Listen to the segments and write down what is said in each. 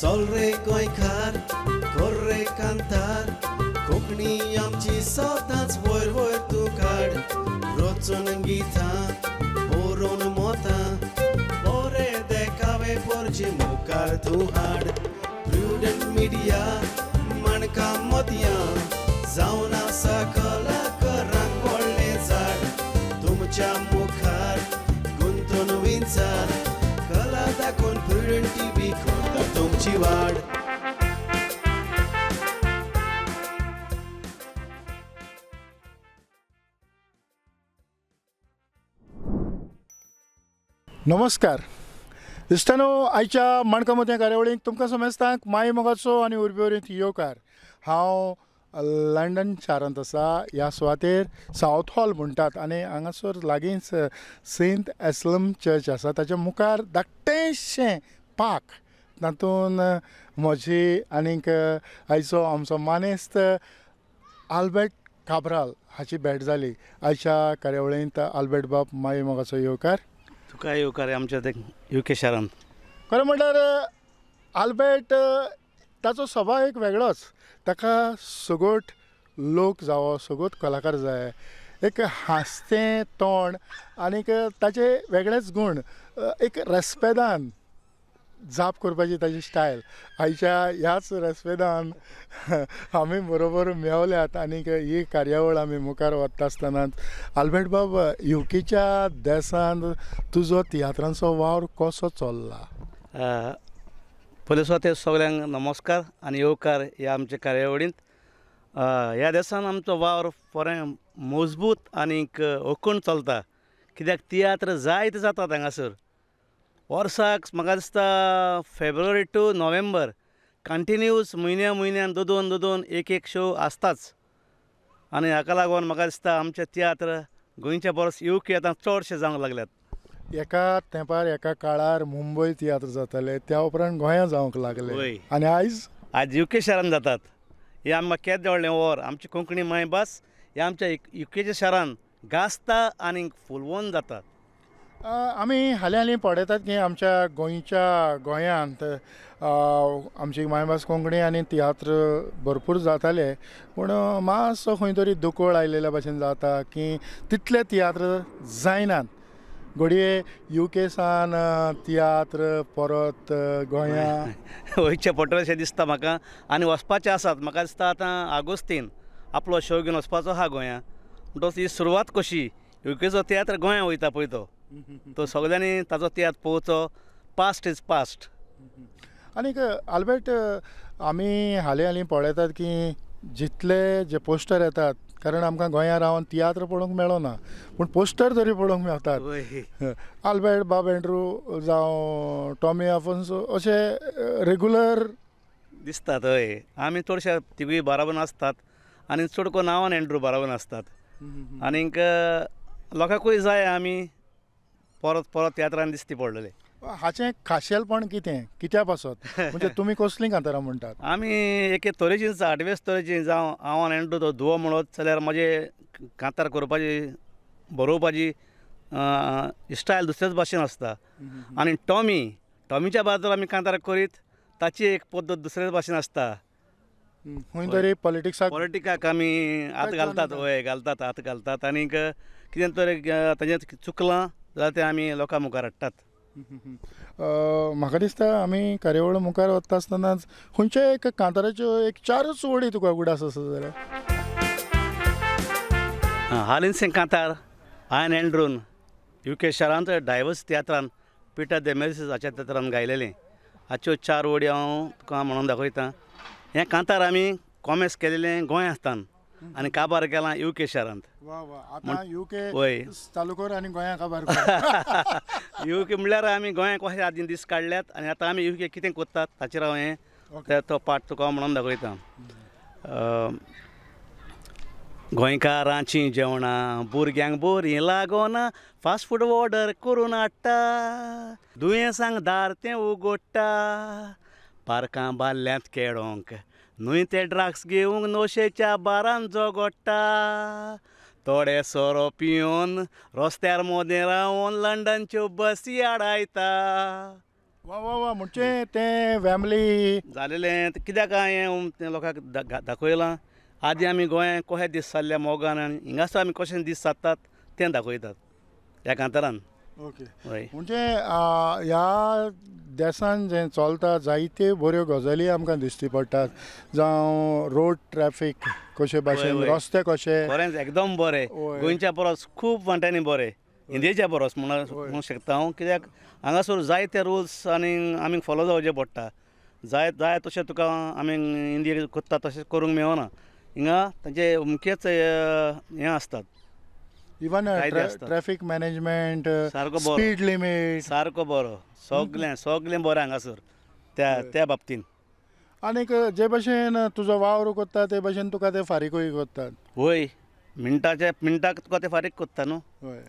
चल रे गोंयकार कर रे कांतार कोंकणी आमची सदांच वयर वयर तूं काड रचून गितां बरोवन मोतां बरें देखावे परचे मुखार तूं हाड प्रुडंट मिडिया माणकां मदयां जावन आसा कलाकारांक व्हडलें झाड तुमच्या मुखार गुंतून विचार कला दाखोवन प्रुडंट टीव्ही करता तुमची वाड. नमस्कार इश्टानो, आयच्या माणका मतें कार्यावळीक तुमकां समेस्तांक माय मोगाचो आनी उर्बेवरीत येवकार. हांव लंडन शारांत आसा. ह्या सुवातेर सावथ हॉल म्हणटात आनी हांगासर लागींच सेंट एस्लम चर्च आसा. ताच्या मुखार धाकटेंशें पार्क, तातूंत म्हजी आनीक आयचो आमचो मानेस्त आल्बर्ट काब्राल हाची भेट जाली. आयच्या कार्यावळींत आल्बर्ट बाब माय मोगाचो येवकार. तुका येवकार आमच्या UK शारांत. खरें म्हणल्यार आल्बर्ट ताचो स्वभाव एक वेगळोच. ताका सगोट लोक जावो, सगोट कलाकार जाय, एक हांसतें तोंड आनीक ताचे वेगळेच गूण, एक रेस्पेदान जाप करपाची ताची स्टायल. आयच्या ह्याच रेस्पेदान आमी बरोबर मेवल्यात आनीक ही कार्यावळ आमी मुखार व्हरता आसतना आल्बर्ट बाब, UKच्या देशांत तुजो तियात्रांचो वावर कसो चल्ला? पयले सुवातेर सगल्यांक नमस्कार आनी येवकार ह्या आमच्या कार्यावळींत. ह्या देशान आमचो वावर बरें मजबूत आनीक ओकूण चलता, कित्याक तियात्र जायते जातात हांगासर. वर्साक म्हाका दिसता फेब्रुवारी टू नोव्हेंबर कंटिन्यूस म्हयन्यान दोन एक शो आसताच. आनी हाका लागून म्हाका दिसता आमचें तियात्र गोंयच्या परस UK आतां चडशें जावंक लागल्यात. एका तेंपार एका काळार मुंबय तियात्र जाताले, त्या उपरांत गोंया जावंक लागले आनी आयज UK शारांत जातात. हें आमकां केदें व्हडलें वर. आमची कोंकणी मायभास हे आमच्या UKच्या शारांत गाजता आनीक फुलवून जातात. आमी हालीं पळयतात की आमच्या गोंयांत आमची मायभास कोंकणी आनी तियात्र भरपूर जाताले, पूण मातसो खंय तरी दुकोळ आयलेल्या भशेन जाता की तितले तियात्र जायनात. घडये UK सान तियात्र परत गोंयांत वयचें पडटलें अशें दिसता म्हाका. आनी वचपाचें आसात. म्हाका दिसता आतां आगोस्तीन आपलो शो घेवन वचपाचो आहा गोंयांत. म्हणटच ही सुरवात कशी, UKचो तियात्र गोंयांत वयता पळय तो सगल्यांनी ताचो तियात्र पळोवचो. Past is past. आनीक आल्बर्ट, आमी हालीं पळयतात की जितले जे पोस्टर येतात, कारण आमकां गोंयांत रावन तियात्र पळोवंक मेळना, पूण पोस्टर तरी पळोवंक मेळटात. आल्बर्ट बाब एंड्रू जावं टॉमी आफोन्सो अशे रेगुलर दिसतात. हय, आमी चडशे तिगूय बाराबन आसतात आनी चड करून नांवान एंड्रू बाराबन आसतात. आनीक लोकांकूय जाय आमी परत तियात्रान दिसती पडलेले. हाचें खाशेलपण कितें, कित्या पासत? म्हणजे तुमी कसलीं कांतारां म्हणटात? आमी एके तरेचीं आडवेस तरेचीं जावं हांव एंड्रू तो धुवो म्हणत जाल्यार म्हाजे कांतार करपाची बरोवपाची स्टायल दुसरेच भाशेन आसता. आनी टॉमीच्या बाजूर आमी कांतार करीत ताची एक पद्दत दुसरेच भाशेन आसता. खंय तरी पॉलिटिकाक आमी हात घालतात. हय, हात घालतात आनीक कितें तरी ताजें चुकलां जाल्यार तें आमी लोकां मुखार हाडटात. म्हाका दिसता आमी कार्यावळ मुखार वता आसतनाच खंयच्या एक कांताराच्यो एक 4 वडी तुका उगडास आसा जाल्यार? हालींचे कांतार हांवें एंड्रून UK शारांत डायवर्स तियात्रान पिटर द मेरिस हाच्या तियात्रान गायलेलें. हाच्यो 4 वडी हांव तुका म्हणून दाखयतां. हें कांतार आमी कॉमेस केलेलें गोंयांतान आनी काबार केलां UK शारांत. UK वय चालू कर आनी गोंया काबार UK म्हणल्यार आमी गोंया कशे आदीं दीस काडल्यात आनी आतां आमी UK कितें कोत्तात ताचेर हांव हें तो पाठ तुका म्हणून दाखयतां. गोंयकारांचीं जेवणां भुरग्यांक बरीं लागोना, फास्ट फूड ऑर्डर करून हाडटा, दुयेंसांक दार तें उगडटा, पार्कां बाल्ल्यांत खेळोंक न्हय ते ड्रग्स घेवंक नशेच्या बारान जोगोडटा, थोडे सोरो पिवन रस्त्यार मोदें रावन लंडनच्यो बसी आडायता. वा वा वा म्हणजे ते फॅमिली जालेलें कित्याक हांवें तें लोकांक दाखयलां आदी आमी गोंयांत कशे दीस सारले मोगान आनी हिंगासर आमी कशे दीस सारतात तें दाखयतात ह्या कांतारान. ओके हय म्हणजे ह्या देशान जें चलता जायत्यो बऱ्यो गजाली आमकां दिश्टी पडटात जावं रोड ट्रॅफीक कशे भाशेन वय. रस्ते कशे खरेंच एकदम बरें वय. गोंयच्या परस खूब वांट्यांनी बरें इंडियेच्या परस म्हणूंक शकता हांव कित्याक हांगासर जायते रुल्स आनी आमी फॉलो जावचे पडटा जाय जाय तशें तुका आमी इंडियेक कोत्ता तशें करूंक मेळना हिंगा तांचे मुखेच हें आसतात इवन कायदे असतात. ट्रॅफीक मॅनेजमेंट सारको बरो. स्पीड लिमीट सारको बरो सगळें बरें हांगासर त्या बाबतीन. आनीक जे भशेन तुजो वावर कोत्ता ते भशेन तुका ते फारीकूय कोत्तात. वय मिनटाक तुका ते फारीक कोत्ता न्हू हय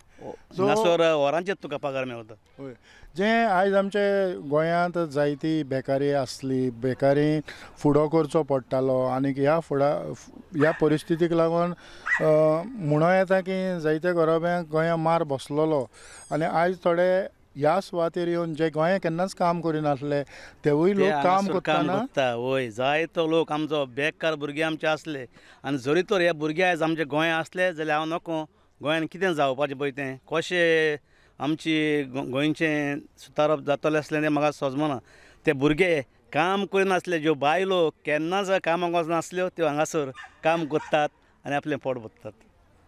हांगासर वरांचेर तुका पगार मेळटा. हय जें आयज आमचे गोंयांत जायती बेकारी आसली बेकारी फुडो करचो पडटालो आनीक ह्या परिस्थितीक लागून म्हणूं येता की जायत्या गरोब्यांक गोंया मार बसलेलो आनी आयज थोडे ह्या सुवातेर येवन जे गोंया केन्नाच काम करिनासले तेवूय लोक काम करतना वय जायतो लोक आमचो बेकार भुरगे आमचे आसले आनी जरी तर हे भुरगे आयज आमचे गोंया आसले जाल्यार हांव नको गोंयान कितें जावपाचें पळय तें कशें आमची गोंयचें सुदारप जातलें असलें तें म्हाका सोजमना. ते भुरगे काम करिनासले ज्यो बायलो केन्नाच कामाक वचनासल्यो त्यो हांगासर काम करतात आनी आपलें पोट भरतात.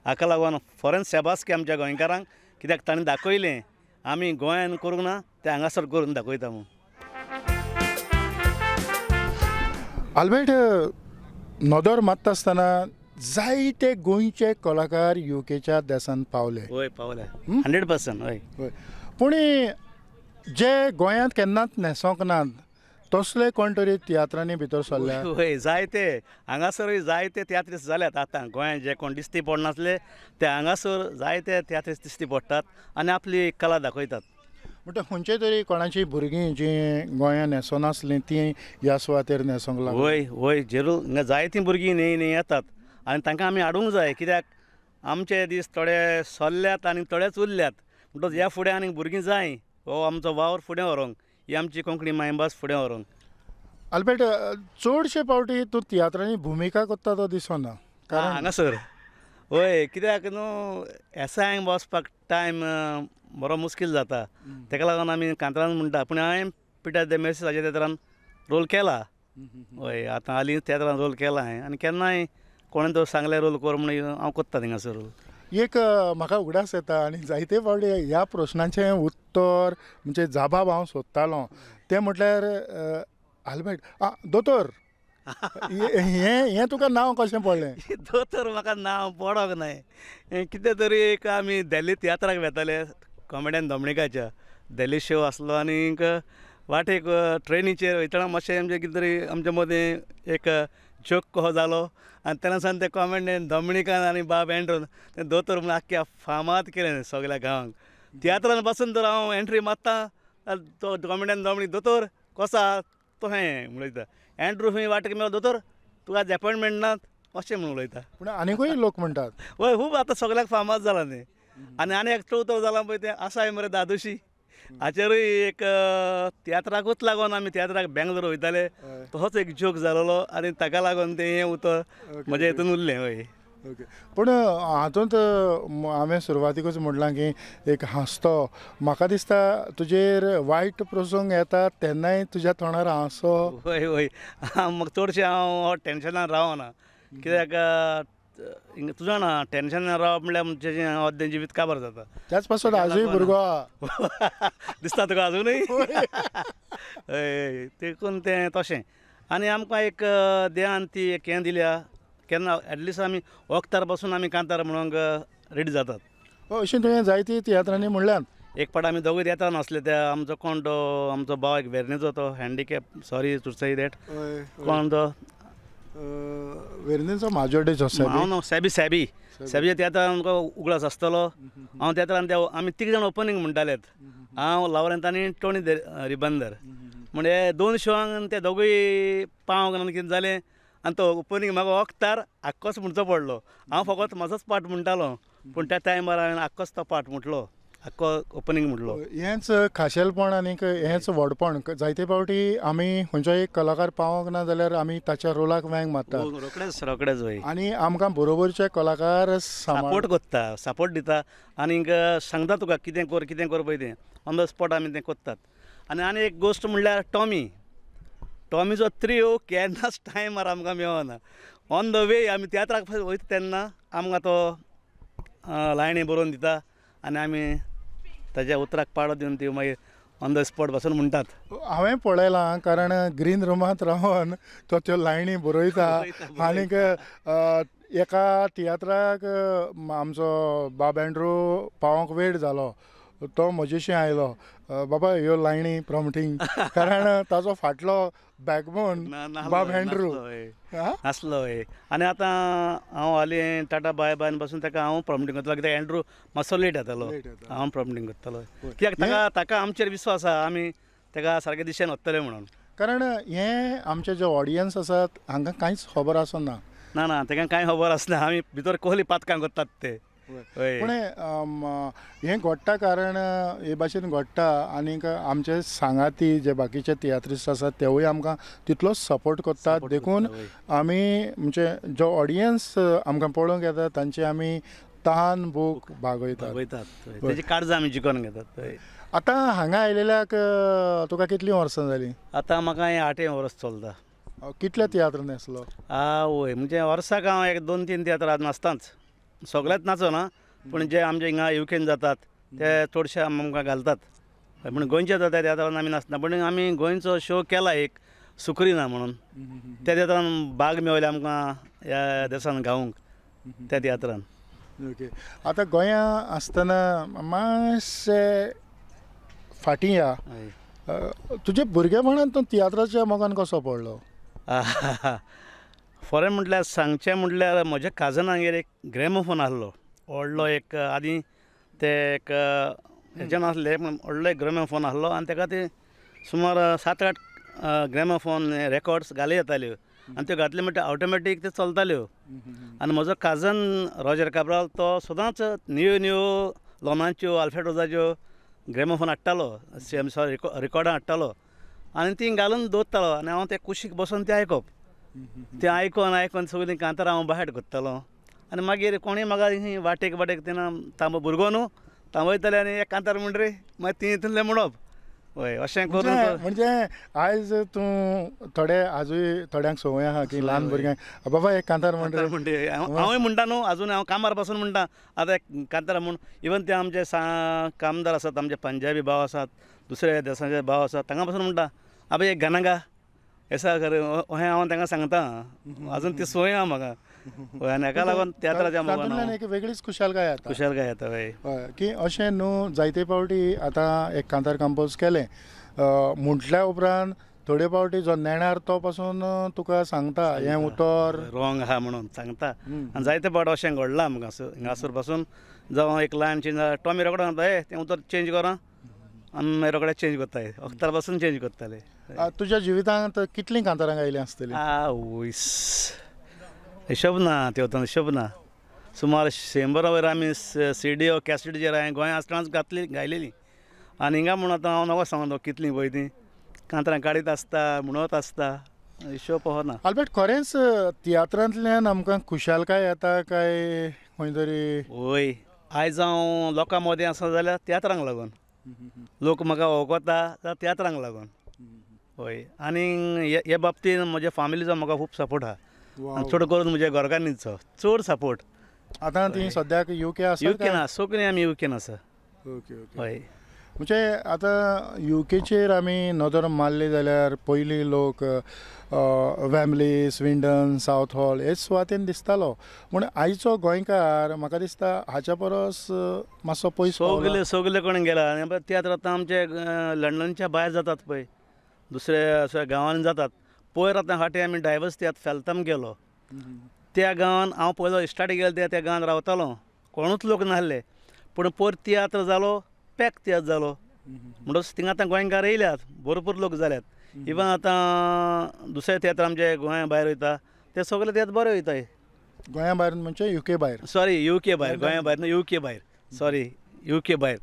हाका लागून फॉरेन शेबासकी आमच्या गोंयकारांक कित्याक ताणें दाखयलें आमी गोंयान करूंक ना तें हांगासर करून दाखयता म्हणून. आल्बर्ट नदर मारता आसतना जायते गोंयचे कलाकार युकेच्या देशांत पावले. वय पावले 100%. हय हय पूण जे गोंयांत केन्नाच न्हेसोंक नात तसले कोण तरी तियात्रांनी भितर सरल्या. वय जायते हांगासरूय जायते तियात्रीस जाल्यात आतां गोंयांत जे कोण दिश्टी पडनासले ते हांगासर जायते तियात्रीस दिश्टी पडटात आनी आपली कला दाखयतात. म्हणटा खंयचे तरी कोणाची भुरगीं जीं गोंयांत न्हेसोनासलीं तीं ह्या सुवातेर न्हेसोंक लागलीं. वय जरूर हिंगा जायतीं भुरगीं न्ही येतात आनी तांकां आमी हाडूंक जाय कित्याक आमचे दीस थोडे सरल्यात आनी थोडेच उरल्यात म्हणटच ह्या फुडें आनीक भुरगीं जाय हो आमचो वावर फुडें व्हरूंक ही आमची कोंकणी मायभास फुडें व्हरूंक. आल्बर्ट चडशे फावटी तूं तियात्रांनी भुमिका करता तो दिसना कारण हांगासर वय कित्याक न्हू एसांक बसपाक टायम बरो मुश्कील जाता तेका लागून आमी कांतरान म्हणटा पूण हांवें पिटर द मेर्सेसाच्या तेत्रान रोल केला. हय आतां हालीं तेत्रान रोल केला हांवें आनी केन्नाय कोणें तो सांगलें रोल कर म्हणून हांव करता थिंगासर रोल. एक म्हाका उगडास येता आनी जायते फावटी ह्या प्रस्नाचें उत्तर म्हणजे जाबाब हांव सोदतालो तें म्हटल्यार आल्बर्ट दोतोर हें तुका नांव कशें पडलें. दोतोर म्हाका नांव पडोंक नाय कितें तरी एक आमी देल्ली तियात्राक वेताले कॉमेडियन दोमणिकाच्या देल्ली शो आसलो आनीक वाटेक ट्रेनीचेर वयतना मातशें आमचें कितें तरी आमचे मदें एक जोक कसो जालो आनी तेन्ना सावन ते कॉमेडियन दोमणिकान आनी बाब एंड्रोन तें दोतोर म्हणून आख्ख्या फामाद केलें सगल्या गांवांक. तियात्रान बसून तर हांव एंट्री मारता तो कॉमेडियन दोमणी दोतोर कसो आहा तो हें उलयता एंड्रू खंय वाटेक मेळो दोतोर तुका आज एपॉयंटमेंट नात अशें म्हणून उलयता. पूण आनिकूय लोक म्हणटात वय खूब आतां सगल्याक फामाद जाला न्ही आनी एक चवथो जाला पळय तें आसाय मरे दादोशी हाचेरूय एक तियात्राकूच लागून आमी तियात्राक बेंगलोर वयताले तसोच एक जोक जालोलो आनी ताका लागून तें हें उतर म्हज्या हितून उरलें. हय ओके पूण हातूंत हांवें सुरवातीकूच म्हणलां की एक हांसतो म्हाका दिसता तुजेर वायट प्रसंग येता तेन्नाय तुज्या तोंडार हांसो. वय म्हाका चडशें हांव टेन्शनान रावना कित्याक तूं जाणा टेन्शनान रावप म्हणल्यार म्हणजे अर्दें जिवीत काबार जाता. त्याच पासून आजूय भुरगो आहा दिसता तुका अजुनूय. हय देखून तें तशें आनी आमकां एक देवान ती एक हें दिल्या केन्ना एटलिस्ट आमी वखदार बसून आमी कांतार म्हणूंक रेडी जातात. अशें तुवें जायती तियात्रांनी म्हणल्यात. एक पाट आमी दोगूय येता नासले ते आमचो कोण तो आमचो भाव एक वेर्णेचो तो handicap sorry to say that कोण तो वेर्णेचो म्हाजोडे हांव न्हू सॅबी तियात्रान आमकां उगडास आसतलो हांव तियात्रान ते आमी तीग जाण ओपनिंग म्हणटालेत हांव लावरेंत आनी टोनी रिबंदर म्हणजे 2 शोंक ते दोगूय पावंक कितें जालें आनी तो ओपनिंग म्हाका वखदार आख्खोच म्हणचो पडलो. हांव फकत म्हाजोच पार्ट म्हणटालो पूण त्या टायमार हांवें आख्खोच तो पार्ट म्हटलो आख्खो ओपनिंग म्हणलो. हेंच खाशेलपण आनीक हेंच व्हडपण जायते फावटी आमी खंयचोय एक कलाकार पावोंक ना जाल्यार आमी ताच्या रोलाक वेंग मारतात रोकडेच वय आनी आमकां बरोबरचे कलाकार सपोर्ट करता, सपोर्ट दिता आनीक सांगता तुका कितें कर पळय तें ऑन द स्पॉट आमी तें करतात. आनी एक गोश्ट म्हणल्यार टॉमीचो त्रियो केन्नाच टायमार आमकां मेळना. ऑन द वे आमी तियात्राक वयता तेन्ना आमकां तो लायणी बरोवन दिता आनी आमी ताच्या उतराक पाडो दिवन ती मागीर ऑन द स्पॉट बसून म्हणटात. हांवें पळयलां कारण ग्रीन रुमांत रावन तो त्यो लायणी बरयता आनीक एका तियात्राक आमचो बाब एंड्रू पावोंक वेळ जालो. तो म्हजेशी आयलो, बाबा ह्यो लायणी प्रॉम्प्टींग कारण ताचो फाटलो बॅकबोन बाब एंड्रू नासलो. आनी आतां हांव हालीं टाटा बाय बायन पासून ताका हांव प्रॉम्प्टींग करतलो कित्याक एंड्रू मातसो लेट येतालो, हांव प्रॉम्प्टींग करतलो कित्याक ताका आमचेर विस्वास आसा आमी ताका सारके दिशेन वतले म्हणून. कारण हें आमचे जे ऑडियन्स आसात हांकां कांयच खबर आसना. ना ताका कांय खबर आसना, आमी भितर कोहली पातकां करतात ते. पूण हें घडटा कारण हे भाशेन घडटा आनीक आमचे सांगाती जे बाकीचे तियात्रिस्ट आसात तेवूय आमकां तितलोच सपोर्ट करतात. देखून आमी म्हणजे जो ऑडियन्स आमकां पळोवंक येता तांची आमी तहान भूक भागयतात, तेजी काळजां आमी जिखोन घेतात. आतां हांगा आयलेल्याक तुका कितलीं वर्सां जालीं? आतां म्हाका 8 वर्स चलता. कितल्या तियात्र न्हेसलो? वय म्हणजे वर्साक हांव 1-2-3 तियात्रां नाचताच. सगळ्यात नाचना पूण जे आमचे हिंगा युकेन जातात ते चडशे आमकां घालतात. पूण गोंयचे जाता त्या तियात्रान आमी नाचना. पूण आमी गोंयचो शो केला एक सुक्रिना म्हणून, त्या तियात्रान भाग मेळ्ळे आमकां ह्या देसान गावूंक त्या तियात्रान. ओके. आतां गोंया आसतना मातशें फाटीं या, तुजे भुरगेपणांत तूं तियात्राच्या मोगान कसो पडलो? फॉरेन म्हटल्यार सांगचें म्हटल्यार म्हज्या काजनागेर एक ग्रॅमोफोन आसलो व्हडलो. एक आदीं ते एक हेजे नासले व्हडलो एक ग्रॅमोफोन आसलो आनी ताका ते सुमार 7-8 ग्रॅमोफोन रेकॉर्ड्स घाली येताल्यो आनी त्यो घातल्यो म्हणटा ऑटोमॅटीक त्यो चलताल्यो. आनी म्हजो काजन रॉजर काब्राल तो सदांच न्यू लॉनाच्यो आल्फ्रेडोजाच्यो ग्रॅमोफोन हाडटालो, रिकॉर्डां हाडटालो आनी ती घालून दवरतालो आनी हांव ते कुशीक बसून तें आयकप. तें आयकून सगळीं कांतारां हांव बाहेर करतालो आनी मागीर कोणीय म्हाका वाटेक तेन्ना तांबो भुरगो न्हू थांबयताले आनी एक कांतार म्हण रे मागीर ती तितलें म्हणप. हय अशें करून म्हणजे आयज तूं थोडे आजूय थोड्यांक संवय आहा की ल्हान भुरग्यांक बाबा एक कांतार म्हणटा. हांवूय म्हणटा न्हू, आजून हांव कामार पासून म्हणटा आतां एक कांतार म्हूण. इवन ते आमचे कामदार आसात, आमचे पंजाबी भाव आसात, दुसऱ्या देशाचे भाव आसात, तांकां पासून म्हणटा आबा एक गाना एसा कर हें हांव तांकां सांगता. आजून ती संवय आहा म्हाका. आनी हेका लागून तियात्राच्या मोगान एक वेगळीच खुशालकाय येता. हय की अशें न्हू जायते फावटी आतां एक कांतार कंपोज केलें म्हटल्या उपरांत थोडे फावटी जो नेणार तो पासून तुका सांगता हें उतर रॉंग आहा म्हणून सांगता. आनी जायते फावट अशें घडलां आमकां हिंगासर पासून जावं एक लायन चेंज जाता टॉमी रोकडो सांगता तें उतर चेंज करा आनी मागीर रोखडें चेंज करताय अख्तर पासून चेंज करताले. तुज्या जिवितांत कितलीं कांतारां गायलीं आसतलीं? हिशोब ना त्यो हिशोब ना. सुमार 100 वयर आमी CD ओ कॅसेटीचेर हांवें गोंया आसतनाच गायलेलीं आनी हिंगा म्हणून आतां हांव नवो सांगता कितलीं पळय तीं कांतारां काडीत आसता म्हणत आसता हिशोब पळोवना. आल्बर्ट खरेंच तियात्रांतल्यान आमकां खुशालकाय येता काय खंय तरी? वय आयज हांव लोकां मदें आसा जाल्यार तियात्रांक लागून. लोक म्हाका वळखता जाल्यार तियात्रांक लागून. हय आनी हे बाबतींत म्हज्या फॅमिलीचो म्हाका खूब सपोर्ट आहा. चड करून म्हज्या घरकान्नीचो चड सपोर्ट. आतां ती सद्याक UK आसा? UK ना, सगळीं आमी UKन आसा. Okay okay. हय म्हणजे आतां UKचेर आमी नदर मारली जाल्यार पयलीं लोक वॅम्बली, स्विंडन, सावथ हॉल हे सुवातेन दिसतालो. पूण आयचो गोंयकार म्हाका दिसता हाच्या परस मातसो पयस सगळे कोण गेला. तियात्र आतां आमचे लंडनच्या भायर जातात पळय, दुसऱ्या गांवांनी जातात. पयर आतां फाटीं आमी डायवर्स तियात्र फेलताम गेलो. त्या गांवांत हांव पयलो स्टार्ट गेलो त्या गांवांत रावतालो, कोणूच लोक नासले. पूण पयर तियात्र जालो, पॅक तियात्र जालो म्हणटच थिंगा आतां गोंयकार येयल्यात, भरपूर लोक जाल्यात. इवन आतां दुसरे तियात्र आमचे गोंया भायर वयता ते सगळे तियात्र बरे वयताय. गोंया भायर म्हणजे UK भायर? सॉरी UK भायर, गोंया भायर न्हू UK भायर, सॉरी UK भायर.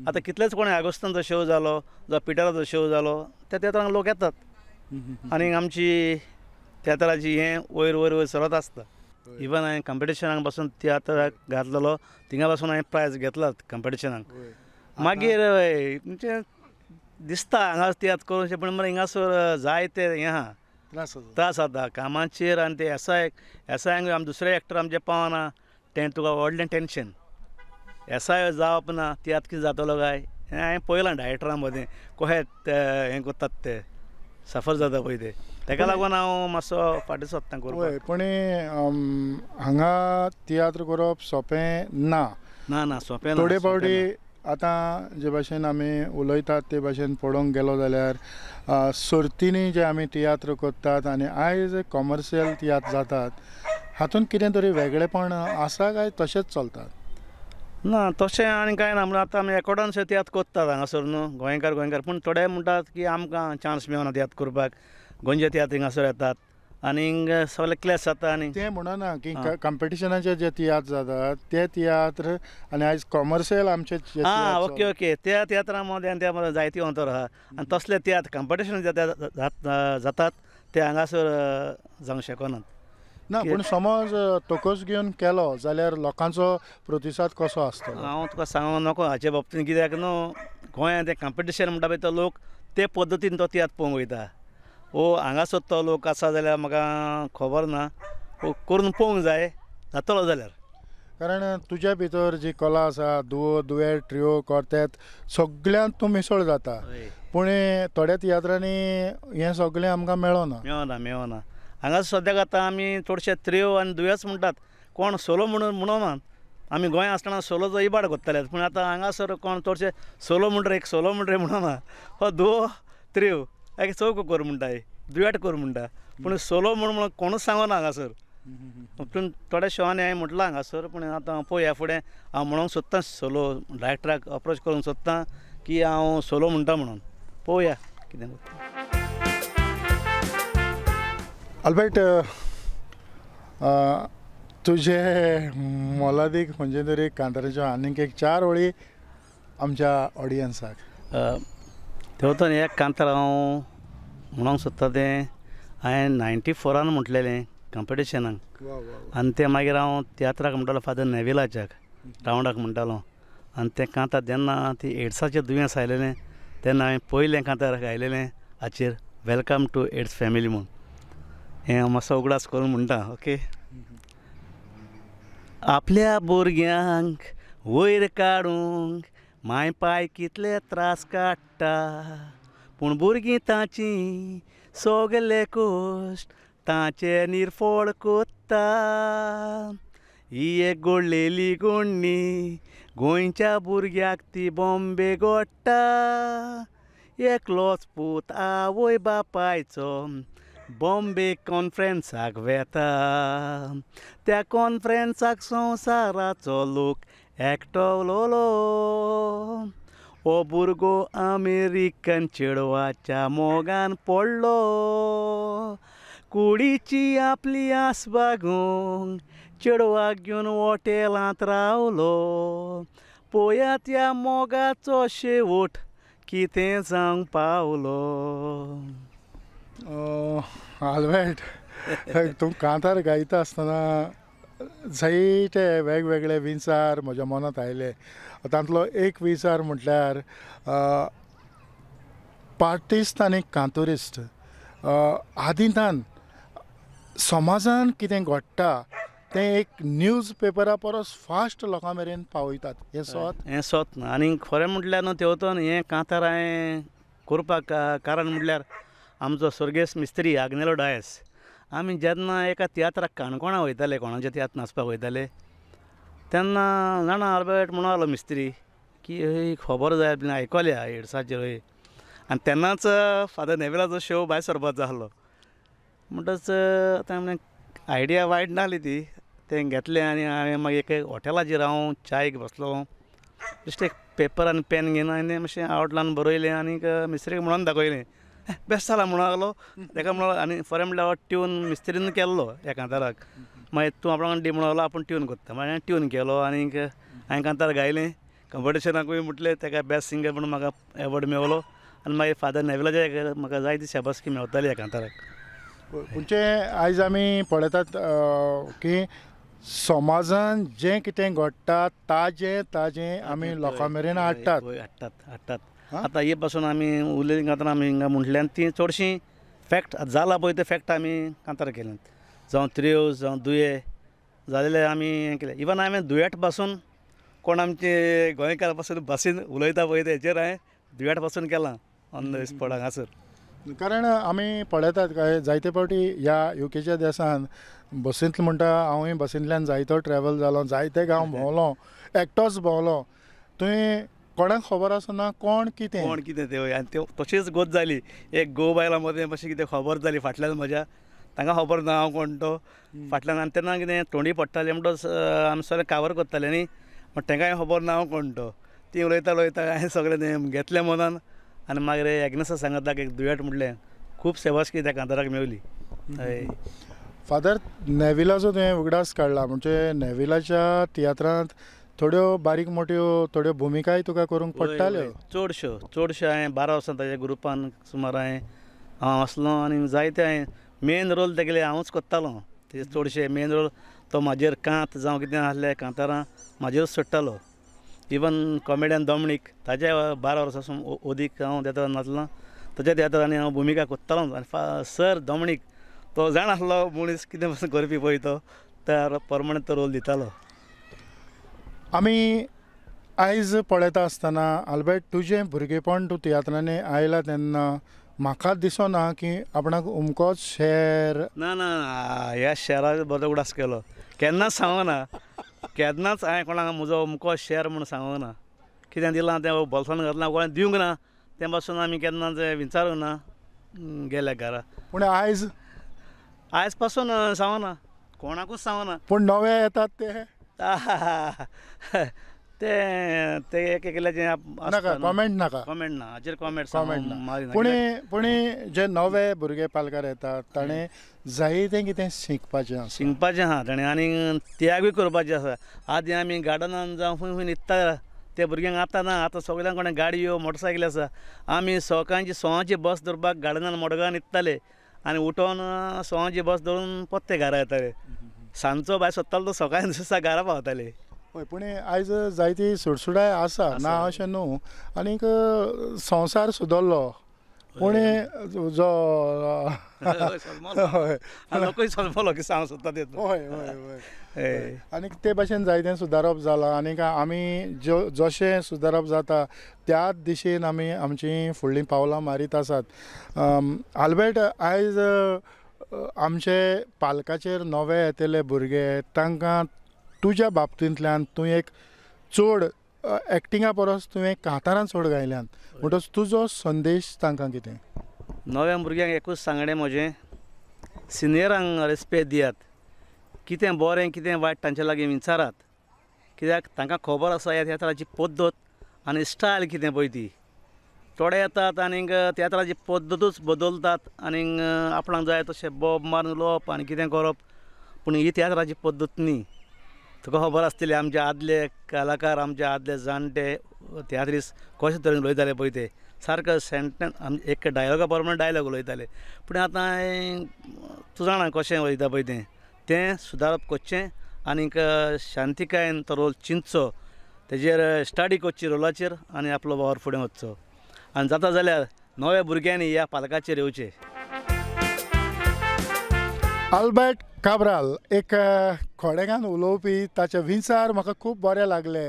आतां कितलेच कोणी आगोस्तांचो शो जालो जो पिटराचो शो जालो त्या थिएटरांक लोक येतात आनी आमची थिएटराची हें वयर वयर वयर सरत आसता इवन हांवें कॉम्पिटिशनाक पासून तियात्राक घातलेलो थिंगा पासून हांवें प्रायज घेतलात कॉम्पिटिशनाक मागीर म्हणजे दिसता हांगा तियात्र करूंशें पूण मरे हिंगासर जायते हें आहा त्रास जाता कामाचेर आनी ते एसायांक आमी दुसरे एक्टर आमचे पावना तें तुका व्हडलें टेंशन एसाय जावप ना तियात्र कितें जातलो काय हें हांवें पळयलां डायरेक्टरां मदें कशें हें करतात ते सफर जाता पळय ते ताका लागून हांव मातसो फाटीं सोदतां करपाक पूण हांगा तियात्र करप सोंपें ना ना सोंपें थोडे फावटी आतां जे भाशेन आमी उलयतात ते भाशेन पळोवंक गेलो जाल्यार सर्तींनी जे आमी तियात्र करतात आनी आयज कॉमर्शियल तियात्र जातात हातूंत कितें तरी वेगळेपण आसा काय तशेंच चलतात ना तशें आनी कांय ना म्हणल्यार आतां आमी रेकॉर्डांच तियात्र कोत्तात हांगासर न्हू गोंयकार पूण थोडे म्हणटात की आमकां चान्स मेळना तियात्र करपाक गोंयचे तियात्र हिंगासर येतात आनीक सगळे क्लॅश जाता आनी तें म्हणना की कॉम्पिटिशनाचे जे तियात्र जातात ते तियात्र आनी आयज कॉमर्शियल आमचे ओके त्या तियात्रां मदें त्या मदें जायती अंतर आहा आनी तसले तियात्र कॉम्पिटिशन जे जातात ते हांगासर जावंक शकनात ना पूण समज तोकूच घेवन केलो जाल्यार लोकांचो प्रतिसाद कसो आसतलो हांव तुका सांगूंक नको हाचे बाबतींत कित्याक न्हू गोंयांत तें कॉम्पिटिशन म्हणटा पळय तो लोक ते पद्दतीन तो तियात्र पळोवंक वयता हांगासर तो लोक आसा जाल्यार म्हाका खबर ना करून पळोवंक जाय जातलो जाल्यार कारण तुज्या भितर जी कला आसा दुयेट ट्रिओ कॉर्तेट सगळ्यांत तूं मिसळ जाता पूण थोड्या तियात्रांनी हें सगळें आमकां मेळना हांगा सद्याक आतां आमी चडशे त्रिओ आनी दुयेंच म्हणटात कोण सोलो म्हणनात आमी गोंयांत आसतना सोलोचो इबाड कोत्ताले पूण आतां हांगासर कोण चडशे सोलो म्हणटा म्हणना हो दुओ त्रिओ चौको कर म्हणटा दुयेट कर म्हणटा पूण सोलो म्हणून कोणूच सांगना हांगासर पूण थोड्या शोआंनी हांवें म्हटलां हांगासर पूण आतां पळोवया फुडें हांव म्हणूंक सोदतां सोलो डायरेक्टराक अप्रोच करूंक सोदतां की हांव सोलो म्हणटा म्हणून पळोवया कितें आल्बर्ट तुजे मोलादीक म्हणजे तरी कांताराच्यो आनीक एक 4 वळी आमच्या ऑडियन्साक तेवतन एक कांतार हांव म्हणूंक सोदता तें हांवें 94 म्हटलेलें कॉम्पिटिशनाक आनी तें मागीर हांव तियात्राक म्हणटालो फादर नेविलाच्याक रावंडाक म्हणटालो आनी तें कांतार जेन्ना ती एड्साचें दुयेंस आयलेलें तेन्ना हांवें पयलें कांतार गायलेलें हाचेर वेलकम टू एड्स फॅमिली म्हूण हें हांव मातसो उगडास करून म्हणटा ओके आपल्या भुरग्यांक वयर काडूंक माय पाय कितले त्रास काडटा पूण भुरगीं तांची सगले कोश्ट तांचे निरफोड कोत्ता ही एक घोडलेली गोडणी गोंयच्या भुरग्याक ती बॉम्बे गोडटा एकलोच पूत आवय बापायचो बॉम्बे कॉन्फरन्साक वेता त्या कॉन्फरन्साक संवसाराचो लोक एकटवलो हो भुरगो अमेरिकन चेडवाच्या मोगान पडलो कुडीची आपली आस बागोवंक चेडवाक घेवन हॉटेलांत रावलो पळया त्या मोगाचो शेवट कितें जावंक पावलो आल्बर्ट तूं कांतार गायता आसतना जायते वेगवेगळे विचार म्हज्या मनांत आयले तांतलो एक विचार म्हटल्यार पार्टिस्ट आनी कांतोरिस्ट आदिंतान समाजान कितें घडटा तें एक न्यूज पेपरा परस फास्ट लोकां मेरेन पावयतात हें सोत आनी खरें म्हटल्यार न्हू तेवतून हें कांतार हांवें करपाक कारण म्हटल्यार आमचो सर्गेस्त मिस्त्री आग्नेलो डायस आमी जेन्ना एका तियात्राक काणकोणा वयताले कोणाचे तियात्र नाचपाक वयताले तेन्ना जाणा आल्बर्ट म्हणून आलो मिस्त्री की खबर जाय बीन आयकल्या एड्साचेर हय आनी तेन्नाच फादर नेविलाचो शो भायर सरपाचो आसलो म्हणटच आतां आयडिया वायट नासली ती तें घेतलें आनी हांवें मागीर एक हॉटेलाचेर हांव च्यायेक बसलो जस्ट एक पेपर आनी पेन घेवन हांवें मातशें आवटलायन बरयलें आनीक मिस्त्रीक म्हणून दाखयलें बेस्ट जालां म्हणून लागलो ताका म्हणलो आनी फरें म्हणल्यार ट्यून मिस्त्रीन केल्लो ह्या कांताराक मागीर तूं आपणाक डी म्हणून लागलो आपूण ट्यून करता मागीर हांवें ट्यून केलो आनीक हांवें कांतार गायलें कॉम्पिटिशनाकूय म्हटलें ताका बेस्ट सिंगर म्हणून म्हाका एवॉर्ड मेळलो आनी मागीर फादर नेविलाचे म्हाका जाय ती शाबासकी मेळटाली ह्या कांताराक. म्हणजे आयज आमी पळयतात की समाजान जें कितें घडटा ताजें आमी लोकां मेरेन हाडटात. हाडटात. आतां हे पासून आमी उलयली कांतारां आमी हिंगा म्हटल्यान ती चडशीं फॅक्ट जाला पळय ते फॅक्ट आमी कांतारां केल्यात. जावं त्रियो जावं दुये जालेले आमी हें केलें. इवन हांवें दुयेट पासून कोण आमचे गोंयकार पासून भाशेन उलयता पळय तेचेर हांवें दुयेट पासून केलां ऑन द स्पॉट हांगासर. कारण आमी पळयतात काय जायते फावटी ह्या युकेच्या देशान बसींतलो म्हणटा हांवूय बसींतल्यान जायतो ट्रॅवल जालो, जायते गांव भोंवलो, एकटोच भोंवलो. थंय कोणाक खबर आसना कोण कितें ते आनी त्यो तशीच गोत जाली. एक गो बायलां मदें मातशी कितें खबर जाली फाटल्यान म्हज्या, तांकां खबर ना हांव कोण तो फाटल्यान. आनी तेन्ना कितें तोंडी पडटालें म्हणटच आमी सगळें कावर करताले न्ही, बट तांकांय खबर ना हांव कोण तो. ती उलयता हांवें सगळें तें घेतलें मनान आनी मागीर एग्नेसा सांगतलाक एक दुयेट म्हटलें. खूब सेवासकी त्या कांताराक मेवली. हय. फादर नेविलाचो तुवें उगडास काडला, म्हणजे नेविलाच्या तियात्रांत थोड्यो बारीक मोठ्यो थोड्यो भुमिकाय तुका करूंक पडटाल्यो. चडश्यो हांवें 12 वर्सां ताच्या ग्रुपान सुमार हांव आसलो आनी जायते हांवें मेन रोल तेगेले हांवूच कोत्तालो. ते चडशे मेन रोल तो म्हाजेर कांत जावं कितें आसलें कांतारां म्हाजेरूच सोडटालो. इवन कॉमेडियन दोमनीक ताचे 12 वर्सां ओदीक हांव तियात्रान नाचलां. ताच्या तियात्रांनी हांव भुमिका कोत्तालो. आनी सर दोमनीक तो जाण आसलो मनीस कितें पासून करपी पळय तो त्या परमनंट तो रोल दितालो. आमी आयज पळयता आसतना आल्बर्ट तुजें भुरगेपण तूं तियात्रांनी आयला तेन्ना म्हाका दिसना की आपणाक उमकोच शहर ना ह्या शहराचो बरो उगडास केलो. केन्नाच सांगना, केन्नाच हांवें कोणाक म्हजो अमको शहर म्हणून सांगना. कितें दिलां तें बोल्सान घातलां कोणें दिवंक ना ते पासून आमी केन्नाच विचारूंक ना गेल्या घरा. पूण आयज पासून सांगना, कोणाकूच सांगना. पूण नवे येतात ते एक एकल्याचें कॉमेंट नाका ना हाचेर कॉमेंट ना. पूण जे नवे भुरगे पालकार येतात ताणें जायतें कितें शिकपाचें आहा ताणें आनी त्यागूय करपाचें आसा. आदीं आमी गार्डनान जावं खंय न्हिदता त्या भुरग्यांक आतां सगळ्यांक कोणें गाडयो मोटरसायकली आसा. आमी सवांची बस धरपाक गार्डनान मडगांव न्हिदताले आनी उठोन सवांची बस धरून पोत्ते घरा येताले. सांजचो भायर सोदतालो तो सकाळीं दिसा घरा पावताले. हय, पूण आयज जायती सुडसुडाय आसा ना अशें न्हू. आनीक संवसार सुदरलो पूण जो लोकूय सलमलो की सांग सोदता ते. हय. आनीक ते भाशेन जायतें सुदारप जालां. आनीक आमी जशें सुदारप जाता त्याच दिशेन आमी आमचीं फुडलीं पावलां मारीत आसात. आल्बर्ट, आयज आमचे पालकाचेर नवे येतले भुरगे तांकां तुज्या बाबतींतल्यान तूं एक चड एक्टिंगा परस तुवें कांतारां चड गायल्यान म्हणटच तुजो संदेश तांकां कितें? नव्या भुरग्यांक एकूच सांगणें म्हजें, सिनियरांक रेस्पेद दियात. कितें बरें कितें वायट तांचे लागीं विचारात. कित्याक तांकां खबर आसा ह्या तियात्राची पद्दत आनी स्टायल कितें पळय ती. थोडे येतात आनीक तियात्राची पद्दतूच बदलतात आनीक आपणाक जाय तशें बोब मारून उलोवप आनी कितें करप. पूण ही तियात्राची पद्दत न्ही. तुका खबर आसतली आमचे आदले कलाकार, आमचे आदले जाणटे तियात्रीस कशे तरेन उलयताले पळय ते सारको सेंटेन्स एक डायलॉगा प्रमाणे डायलॉग उलयताले. पूण आतां तूं जाणा कशें उलयता पळय तें सुदारप करचें आनीक शांतीकायेन तो रोल चिंतचो, तेजेर स्टडी करची रोलाचेर आनी आपलो वावर फुडें वचचो. आनी जाता जाल्यार नव्या भुरग्यांनी ह्या पालकाचेर येवचें. आल्बर्ट काब्राल एक खोडेगांत उलोवपी, ताचे विचार म्हाका खूब बरे लागले.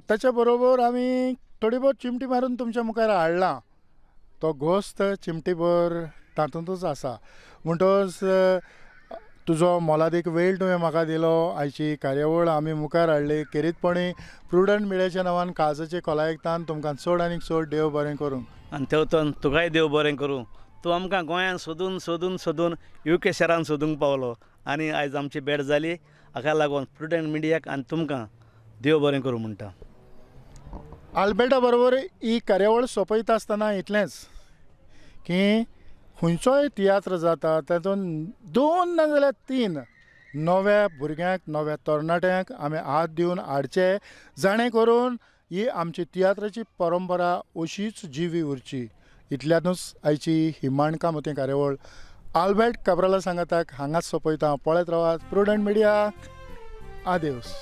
ताचे बरोबर आमी थोडी बहुत चिमटी मारून तुमच्या मुखार हाडलां. तो घोस्त चिमटीभर तातूंतूच आसा. म्हणटच तुजो मोलादीक वेळ तुवें म्हाका दिलो. आयची कार्यावळ आमी मुखार हाडली. खेरीतपणी प्रुडंट मिडियाच्या नांवान काळजाचे खोलायेकतान तुमकां चड आनीक चड देव बरें करूं. आनी तेवतोन तुकाय देव बरें करूं. तूं आमकां गोंयांत सोदून UK शहरान सोदूंक पावलो आनी आयज आमची भेट जाली. हाका लागून प्रुडंट मिडियाक आनी तुमकां देव बरें करूं म्हणटा. आल्बर्टा बरोबर ही कार्यावळ सोंपयता आसतना इतलेंच की खंयचोय तियात्र जाता तातूंत 2 ना जाल्यार 3 नव्या भुरग्यांक, नव्या तरणाट्यांक आमी हात दिवन हाडचे, जाणें करून ही आमची तियात्राची परंपरा अशीच जिवी उरची इतल्यानूच आयची ही माणकामती कार्यावळ आल्बर्ट काब्राला सांगाताक हांगाच सोंपयता. पळयत रावात प्रुडंट मिडिया. आदेवस.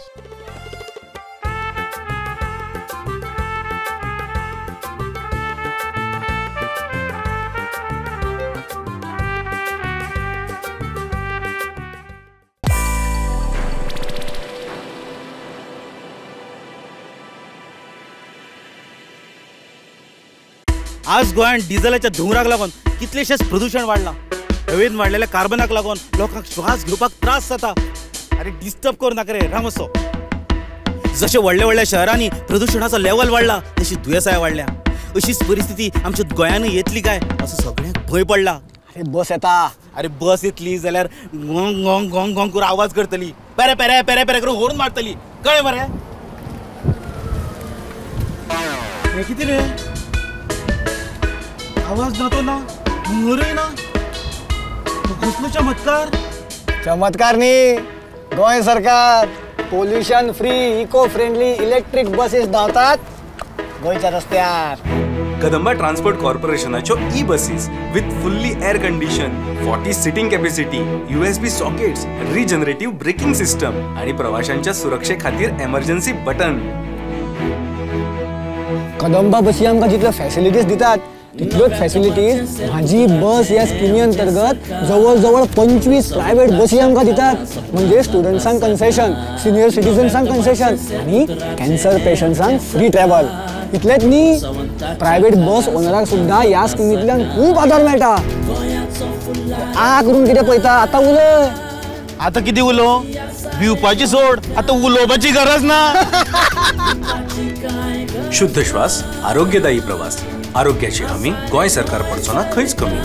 आज गोंयांत डिझेलाच्या धुंवराक लागून कितलेशेच प्रदूषण वाडलां. हवेन वाडलेल्या कार्बनाक लागून लोकांक श्वास घेवपाक त्रास जाता. अरे डिस्टर्ब करू नाका रे राम असो. जशे व्हडल्या व्हडल्या शहरांनी प्रदूषणाचो लेवल वाडला तशी दुयेंसां वाडल्या. अशीच परिस्थिती आमच्या गोंयांत येतली काय असो सगळ्यांक भंय पडला. अरे बस येता. अरे बस येतली जाल्यार गोंग गोंग गोंग गोंग करून आवाज करतली. पेरे पेरे पेरे पेरे करून हॉर्न मारतली. कळ्ळें मरे. हे कितें रे आवाज जातो ना मोरय ना. कसलो चमत्कार. चमत्कार न्ही गोंय सरकार pollution free eco friendly electric buses धांवतात गोंयच्या रस्त्यार. कदंबा ट्रान्सपोर्ट कॉर्पोरेशनाच्यो e buses with fully air condition 40 seating capacity USB sockets regenerative braking system आणि प्रवाशांच्या सुरक्षे खातीर एमर्जन्सी बटन. कदंबा बसी आमकां जितल्यो फॅसिलिटीज दितात तितल्योच फॅसिलिटीज माझी बस ह्या स्किमी अंतर्गत जवळ जवळ 25 प्रायव्हेट बसी आमकां दितात. म्हणजे स्टुडंट्सांक कन्सेशन, सिनियर सिटीजन्सांक कन्सेशन आणि कॅन्सर पेशंट्सांक फ्री ट्रॅव्हल. इतलेच न्ही प्रायव्हेट बस ओनराक सुद्धा ह्या स्किमींतल्यान खूब आदार मेळटा. आ करून कितें पळयता आतां उलय. आता किती उलो भिवपाची सोड आता उलोवपाची गरज ना. शुद्ध श्वास आरोग्यदायी प्रवास आरोग्याची हमी गोंय सरकार पडचो ना खंयच कमी.